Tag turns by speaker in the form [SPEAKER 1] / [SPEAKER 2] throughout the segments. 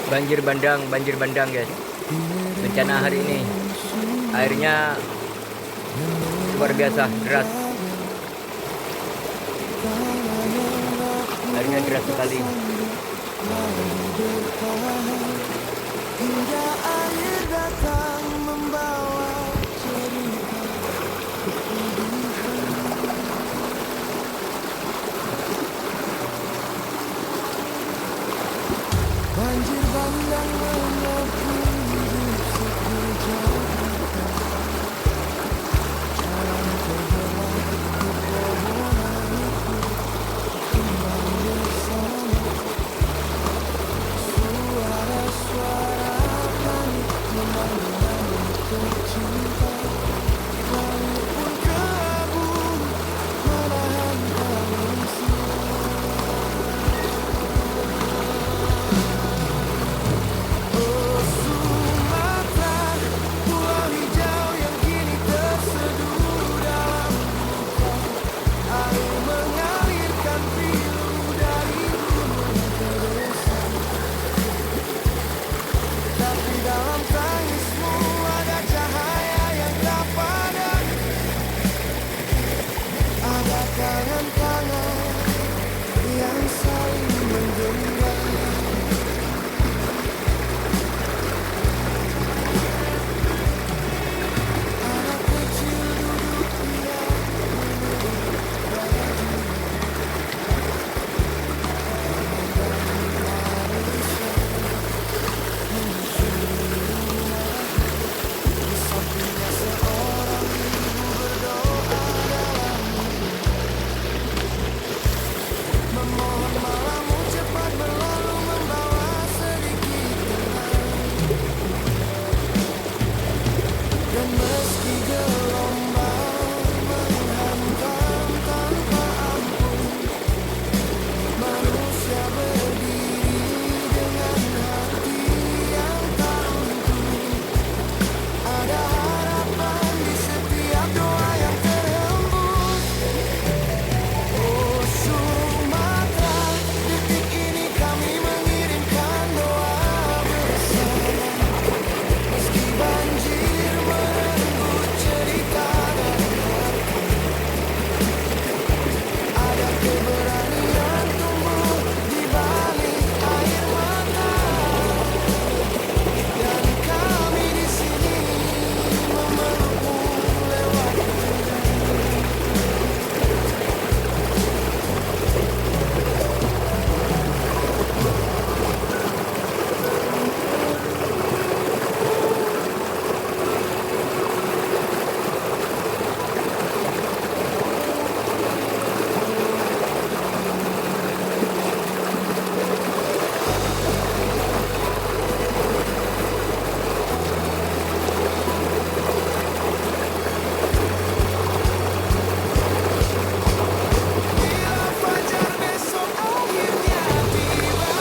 [SPEAKER 1] banjir bandang guys. Bencana hari ini airnya luar biasa deras. Airnya deras sekali.
[SPEAKER 2] Hingga air datang membawa cerita kepedihan. Banjir bandang menyapu hidup sekejap mata. Jalan terbelah pepohonan itu kembang bersama. Suara-suara panik memanggil tercinta. Langit pun kelabu menahan tangis. Oh Sumatera, pulau hijau yang kini terseduh dalam duka. Air mengalirkan pilu dari gunung ke desa. Tapi dalam tangismu ada cahaya yang tak padam. Ada tangan-tangan yang saling menggenggam. Anak kecil duduk diam menunduk baju. Di sampingnya seorang ibu berdoa dalam memohon malammu cepat berlalu membawa sedikit tenang. Dan meski gelombang menghantam tanpa ampun, manusia berdiri dengan hati yang tak runtuh. Ada harapan di setiap doa yang terhembus. Oh Sumatera, detik ini kami mengirimkan doa bersama. Meski banjir merenggut cerita dan harta, ada keberanian tumbuh di balik air mata. Dan kami di sini memelukmu lewat bila fajar besok akhirnya tiba.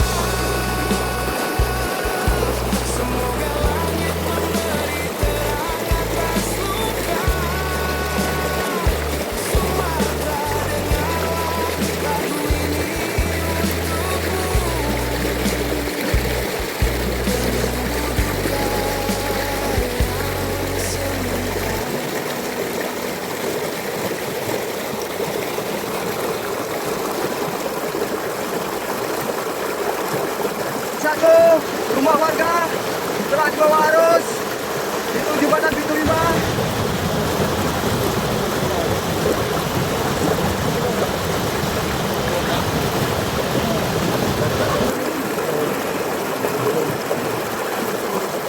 [SPEAKER 2] Semoga langit memberi terang atas luka. Sumatera, dengarlah lagu ini untukmu.
[SPEAKER 3] Satu rumah warga telah dibawa arus di jembatan Pintu 5.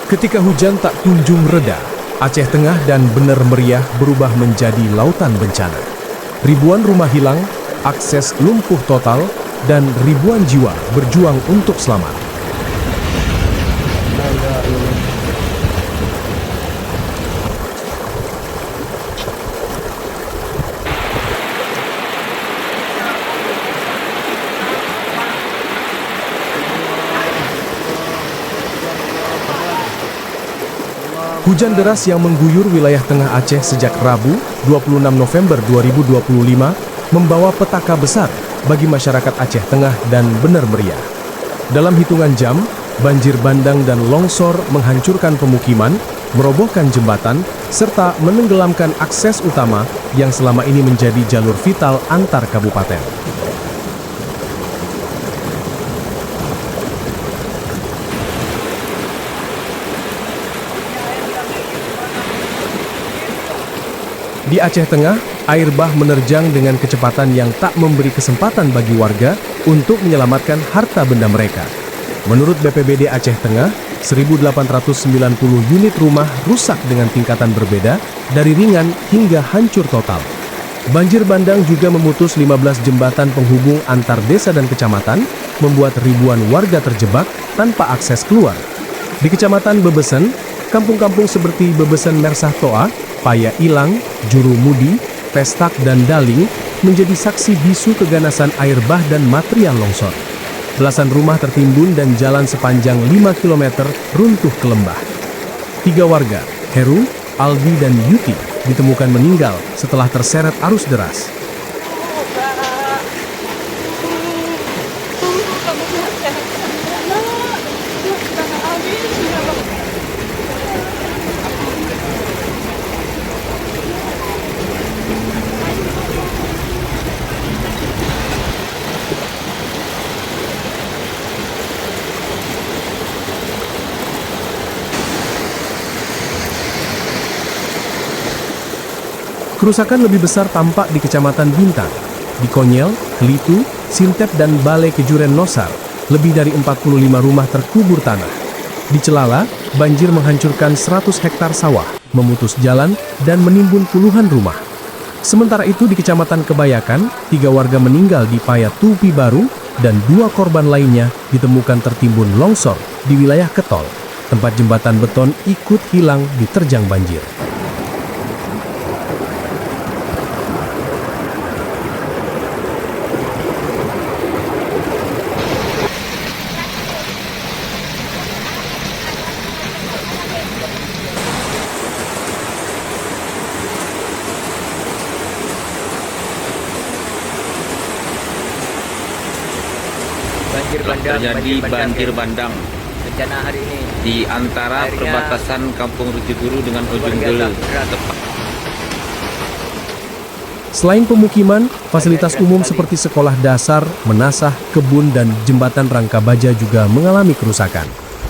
[SPEAKER 4] Ketika hujan tak kunjung reda, Aceh Tengah dan Bener Meriah berubah menjadi lautan bencana. Ribuan rumah hilang, akses lumpuh total, dan ribuan jiwa berjuang untuk selamat. Hujan deras yang mengguyur wilayah tengah Aceh sejak Rabu, 26 November 2025, membawa petaka besar bagi masyarakat Aceh Tengah dan Bener Meriah. Dalam hitungan jam, banjir bandang dan longsor menghancurkan pemukiman, merobohkan jembatan, serta menenggelamkan akses utama yang selama ini menjadi jalur vital antar kabupaten. Di Aceh Tengah, air bah menerjang dengan kecepatan yang tak memberi kesempatan bagi warga untuk menyelamatkan harta benda mereka. Menurut BPBD Aceh Tengah, 1.890 unit rumah rusak dengan tingkatan berbeda, dari ringan hingga hancur total. Banjir bandang juga memutus 15 jembatan penghubung antar desa dan kecamatan, membuat ribuan warga terjebak tanpa akses keluar. Di Kecamatan Bebesen, kampung-kampung seperti Bebesen Mersah Toa, Paya Ilang, Juru Mudi, Pestak, dan Daling menjadi saksi bisu keganasan air bah dan material longsor. Belasan rumah tertimbun dan jalan sepanjang 5 km runtuh ke lembah. 3 warga, Heru, Aldi, dan Yuti, ditemukan meninggal setelah terseret arus deras. Kerusakan lebih besar tampak di Kecamatan Bintang, di Konyel, Kelitu, Sintep, dan Balai Kejuren Nosar. Lebih dari 45 rumah terkubur tanah. Di Celala, banjir menghancurkan 100 hektar sawah, memutus jalan, dan menimbun puluhan rumah. Sementara itu di Kecamatan Kebayakan, 3 warga meninggal di Paya Tupi Baru, dan 2 korban lainnya ditemukan tertimbun longsor di wilayah Ketol. Tempat jembatan beton ikut hilang diterjang banjir.
[SPEAKER 1] Terjadi banjir
[SPEAKER 5] bandang
[SPEAKER 1] bencana hari ini
[SPEAKER 5] di antara
[SPEAKER 1] airnya
[SPEAKER 5] perbatasan Kampung Rejeguru dengan Ujung Gele.
[SPEAKER 4] Selain pemukiman, fasilitas umum seperti sekolah dasar, menasah, kebun, dan jembatan rangka baja juga mengalami kerusakan.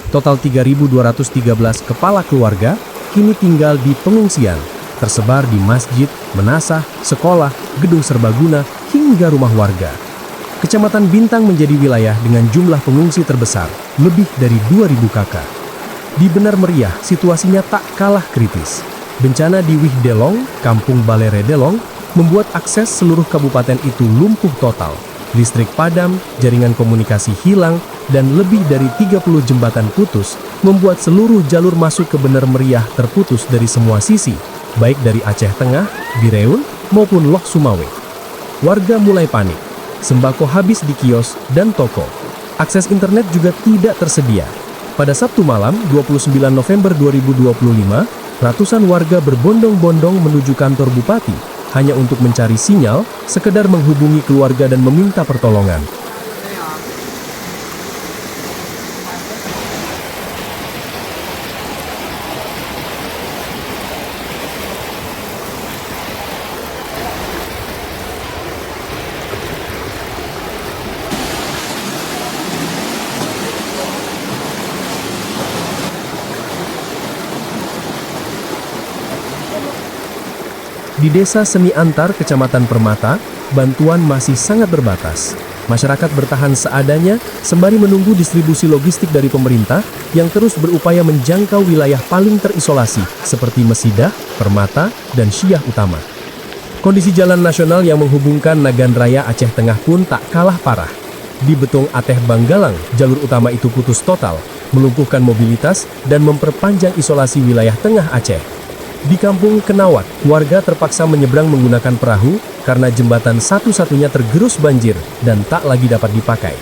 [SPEAKER 4] Total 3.213 kepala keluarga kini tinggal di pengungsian, tersebar di masjid, menasah, sekolah, gedung serbaguna, hingga rumah warga. Kecamatan Bintang menjadi wilayah dengan jumlah pengungsi terbesar, lebih dari 2.000 kakak. Di Benar Meriah, situasinya tak kalah kritis. Bencana di Wih Delong, Kampung Balere Delong, membuat akses seluruh kabupaten itu lumpuh total. Listrik padam, jaringan komunikasi hilang, dan lebih dari 30 jembatan putus, membuat seluruh jalur masuk ke Benar Meriah terputus dari semua sisi, baik dari Aceh Tengah, Bireun, maupun Loh Sumawe. Warga mulai panik. Sembako habis di kios dan toko. Akses internet juga tidak tersedia. Pada Sabtu malam, 29 November 2025, ratusan warga berbondong-bondong menuju kantor bupati, hanya untuk mencari sinyal, sekedar menghubungi keluarga dan meminta pertolongan. Di Desa Seni Antar, Kecamatan Permata, bantuan masih sangat terbatas. Masyarakat bertahan seadanya sembari menunggu distribusi logistik dari pemerintah yang terus berupaya menjangkau wilayah paling terisolasi seperti Mesidah, Permata, dan Syiah Utama. Kondisi jalan nasional yang menghubungkan Nagan Raya Aceh Tengah pun tak kalah parah. Di Betung Ateh Banggalang, jalur utama itu putus total, melumpuhkan mobilitas dan memperpanjang isolasi wilayah tengah Aceh. Di Kampung Kenawat, warga terpaksa menyeberang menggunakan perahu karena jembatan satu-satunya tergerus banjir dan tak lagi dapat dipakai.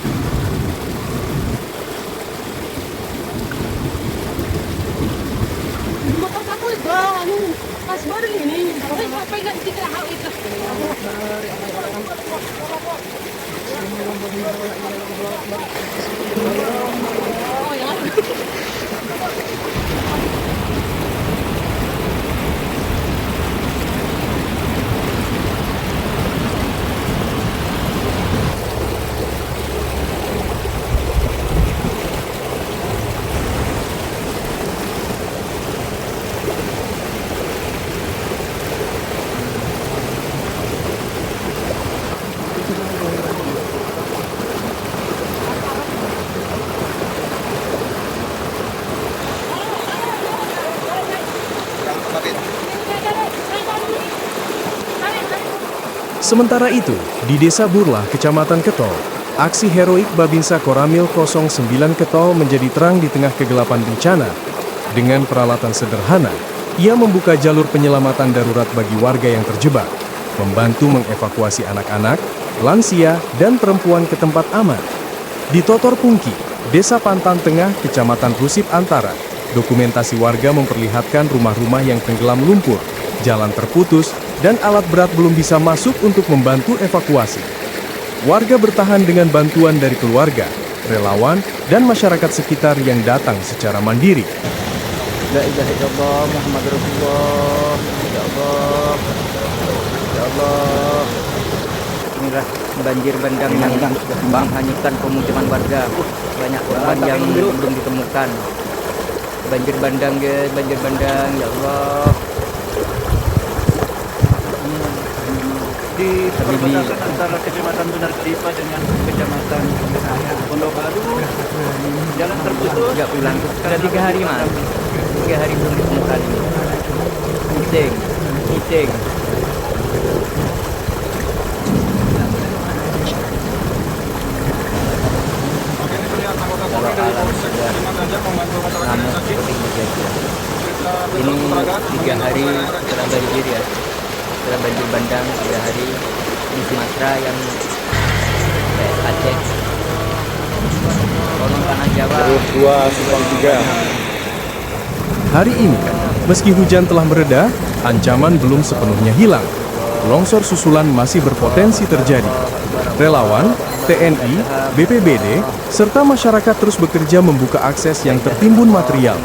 [SPEAKER 4] Sementara itu, di Desa Burlah, Kecamatan Ketol, aksi heroik Babinsa Koramil 09 Ketol menjadi terang di tengah kegelapan bencana. Dengan peralatan sederhana, ia membuka jalur penyelamatan darurat bagi warga yang terjebak, membantu mengevakuasi anak-anak, lansia, dan perempuan ke tempat aman. Di Totor Pungki, Desa Pantan Tengah, Kecamatan Rusip Antara, dokumentasi warga memperlihatkan rumah-rumah yang tenggelam lumpur, jalan terputus, dan alat berat belum bisa masuk untuk membantu evakuasi. Warga bertahan dengan bantuan dari keluarga, relawan, dan masyarakat sekitar yang datang secara mandiri.
[SPEAKER 1] La ilaha illallah Muhammadur Rasulullah. Ya Allah. Ya Allah. Inilah banjir bandang yang menghanyutkan pemukiman warga. Banyak korban yang belum ditemukan. Banjir bandang guys, banjir bandang. Ya Allah.
[SPEAKER 3] Di perbatasan antara Kecamatan Benar Dipa dengan Kecamatan Pondok Baru, jalan terputus.
[SPEAKER 1] Nggak pulang. Sudah 3 hari mas. 3 hari belum ditemukan ini. Pusing, pusing. Kalau alam sudah lama seperti ini guys ya. Ini 3 hari setelah banjir ya. Setelah banjir bandang 3 hari di Sumatera yang Aceh. Konon tanah Jawa.
[SPEAKER 5] 2/3.
[SPEAKER 4] Hari ini, meski hujan telah mereda, ancaman belum sepenuhnya hilang. Longsor susulan masih berpotensi terjadi. Relawan, TNI, BPBD, serta masyarakat terus bekerja membuka akses yang tertimbun material.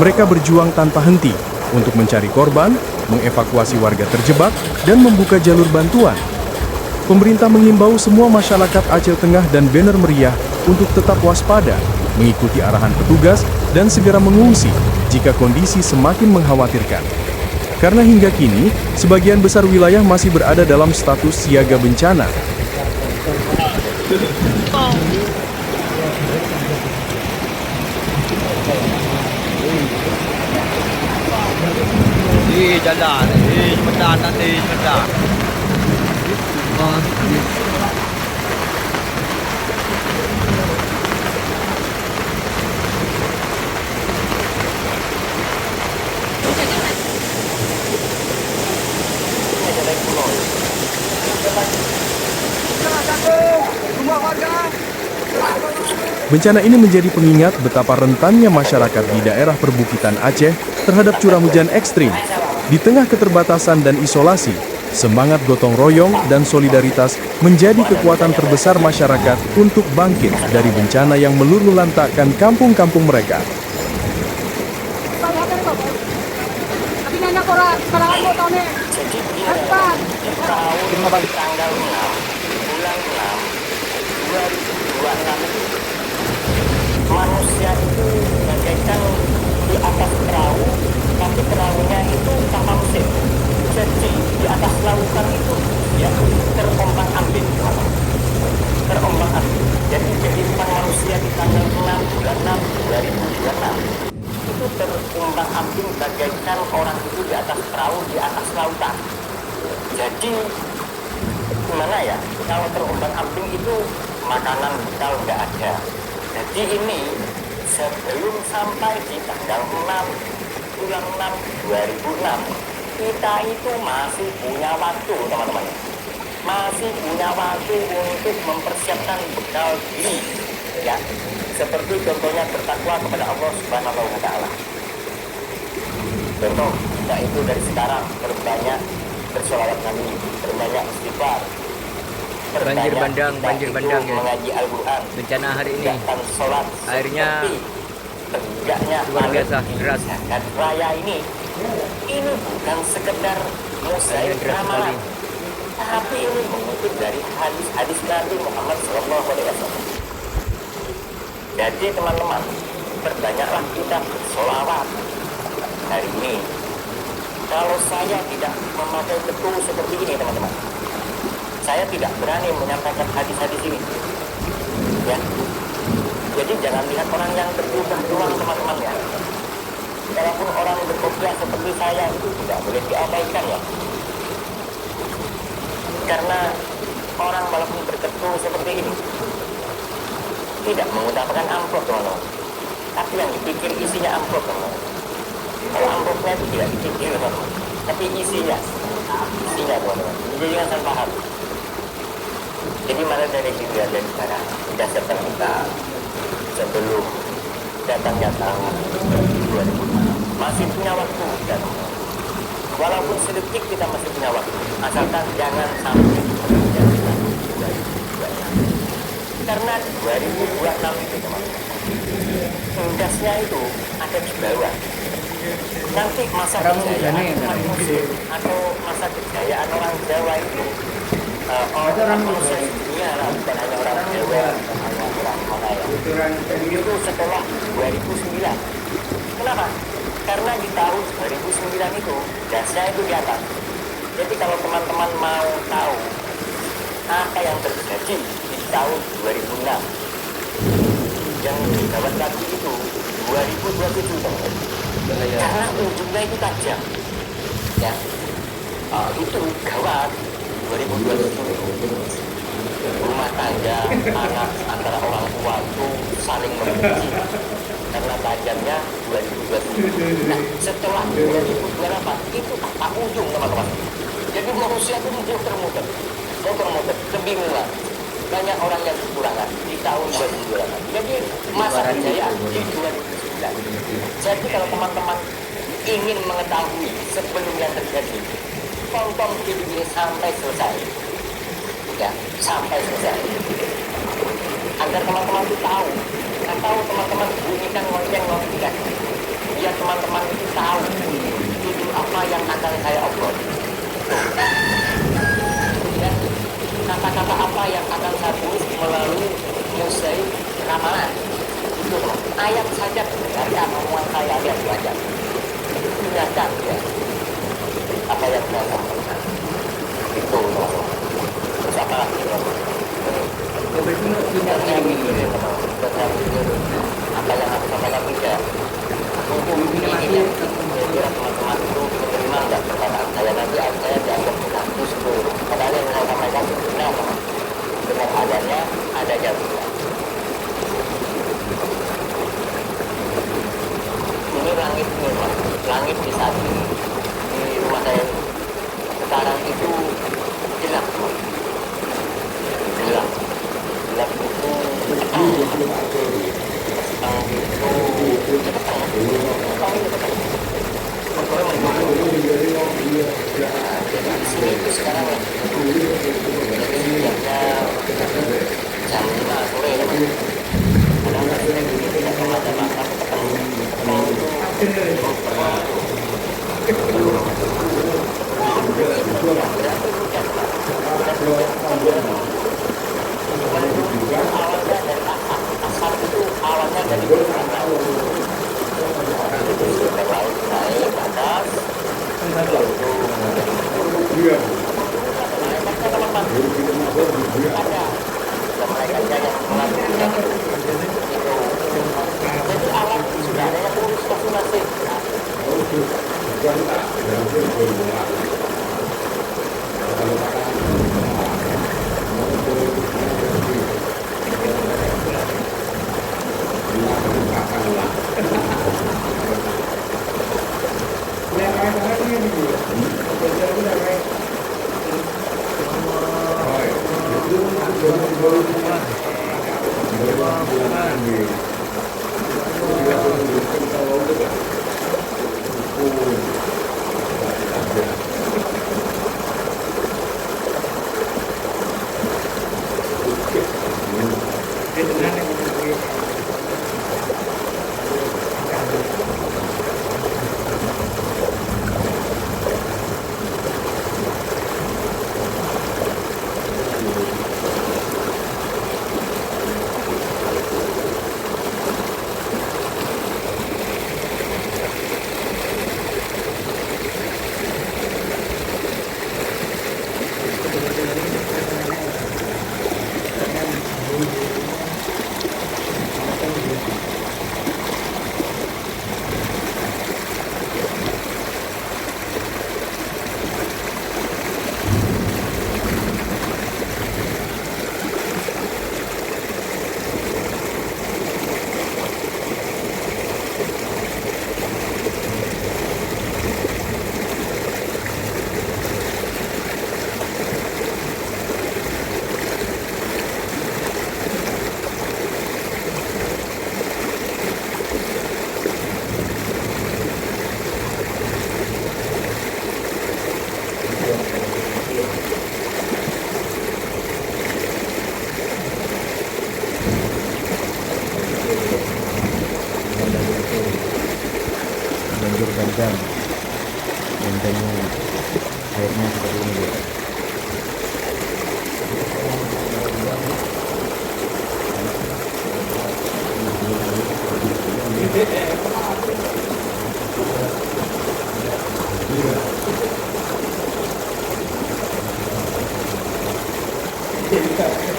[SPEAKER 4] Mereka berjuang tanpa henti untuk mencari korban, mengevakuasi warga terjebak, dan membuka jalur bantuan. Pemerintah mengimbau semua masyarakat Aceh Tengah dan Bener Meriah untuk tetap waspada, mengikuti arahan petugas, dan segera mengungsi jika kondisi semakin mengkhawatirkan. Karena hingga kini, sebagian besar wilayah masih berada dalam status siaga bencana.
[SPEAKER 3] Jalan, sebentar nanti, sebentar.
[SPEAKER 2] Rumah warga.
[SPEAKER 4] Bencana ini menjadi pengingat betapa rentannya masyarakat di daerah perbukitan Aceh terhadap curah hujan ekstrim. Di tengah keterbatasan dan isolasi, semangat gotong royong dan solidaritas menjadi kekuatan terbesar masyarakat untuk bangkit dari bencana yang meluluhlantakkan kampung-kampung mereka.
[SPEAKER 6] Manusia itu bagaikan di atas perahu, tapi perahunya itu tanpa mesin. Jadi di atas lautan itu ya terombang-ambing, terombang-ambing. Jadi kehidupan manusia di tanggal 6 bulan 6 2026 itu terombang-ambing bagaikan orang itu di atas perahu di atas lautan. Jadi gimana ya, kalau terombang-ambing itu makanan bekal nggak ada. Jadi ini sebelum sampai di tanggal 6 bulan 6 2006 kita itu masih punya waktu teman-teman. Masih punya waktu untuk mempersiapkan bekal diri ya. Seperti contohnya bertakwa kepada Allah Subhanahu wa taala. Contoh, yaitu dari sekarang berbanyak bersolawat Nabi, berbanyak istighfar.
[SPEAKER 1] Banjir bandang ya.
[SPEAKER 6] Mengaji Al-Quran.
[SPEAKER 1] Bencana hari ini.
[SPEAKER 6] Dan sholat
[SPEAKER 1] Airnya
[SPEAKER 6] tegaknya
[SPEAKER 1] luar biasa deras.
[SPEAKER 6] dan raya ini bukan sekedar mosaik
[SPEAKER 1] Deras
[SPEAKER 6] ramalan,
[SPEAKER 1] sekali.
[SPEAKER 6] tapi ini mengutip dari hadis Nabi Muhammad SAW. Jadi teman-teman, perbanyaklah kita bersolawat hari ini. Kalau saya tidak memakai betul seperti ini teman-teman, saya tidak berani menyampaikan hadis-hadis ini ya. Jadi jangan lihat orang yang berubah doang teman-teman ya. Walaupun orang berkopiah seperti saya itu tidak boleh diabaikan ya. Karena orang walaupun berketu seperti ini tidak mengutamakan amplop, teman-teman. Tapi yang dipikir isinya amplop, teman-teman. Kalau amplopnya itu tidak dipikir, teman-teman. Tapi isinya, teman-teman. Jadi jangan paham. Jadi mana dari juga dari sana sudah siapkan kita sebelum datangnya tahun 2000. Masih punya waktu, dan walaupun sedetik kita masih punya waktu, asalkan jangan sampai karena 2026 itu, teman-teman, gasnya itu ada di bawah. Nanti masa kejayaan umat muslim atau masa kejayaan orang Jawa itu orang manusia di dunia lah, bukan hanya orang Jawa, bukan hanya orang mana ya, itu setelah 2009. Kenapa? Karena di tahun 2009 itu gasnya itu di atas. Jadi kalau teman-teman mau tahu apa yang terjadi di tahun 2006, yang gawat lagi itu 2027, teman-teman. Karena ujungnya itu tajam, ya. Itu gawat. 2027 rumah tangga anak antara orang tua itu saling membenci karena tajamnya 2027. Nah, setelah 2028 itu tak ujung, teman-teman. Jadi manusia itu muter-muter, kebingungan. Banyak orang yang kekurangan di tahun 2028. Jadi masa kejayaan di 2009. Jadi kalau teman-teman ingin mengetahui sebelum yang terjadi, tonton video ini sampai selesai, ya, sampai selesai, agar teman-teman itu tahu, atau teman-teman bunyikan lonceng notifikasi, biar teman-teman itu tahu video apa yang akan saya upload, dan kata-kata apa yang akan saya tulis melalui musik ramalan. Itu teman, ayat saja dengarkan omongan saya, lihat belajar, dengarkan ya apa yang saya sampaikan itu, teman-teman. Terus apa lagi, teman-teman? Apa yang aku sampaikan tidak ini kira teman-teman itu menerima dan perkataan saya, nanti saya dianggap mengaku seluruh padahal yang saya sampaikan benar, benar adanya, ada jawabnya. Ini langit ini, langit di saat ini di rumah saya sekarang itu gelap, gelap itu itu sekarang jam 5 sore, kadang-kadang tidak ada makan asap itu awalnya dari permukaan laut, naik ke atas, ada malaikatnya yang melakukan itu. Jadi alat sudah ada yang urus masing-masing.
[SPEAKER 7] juga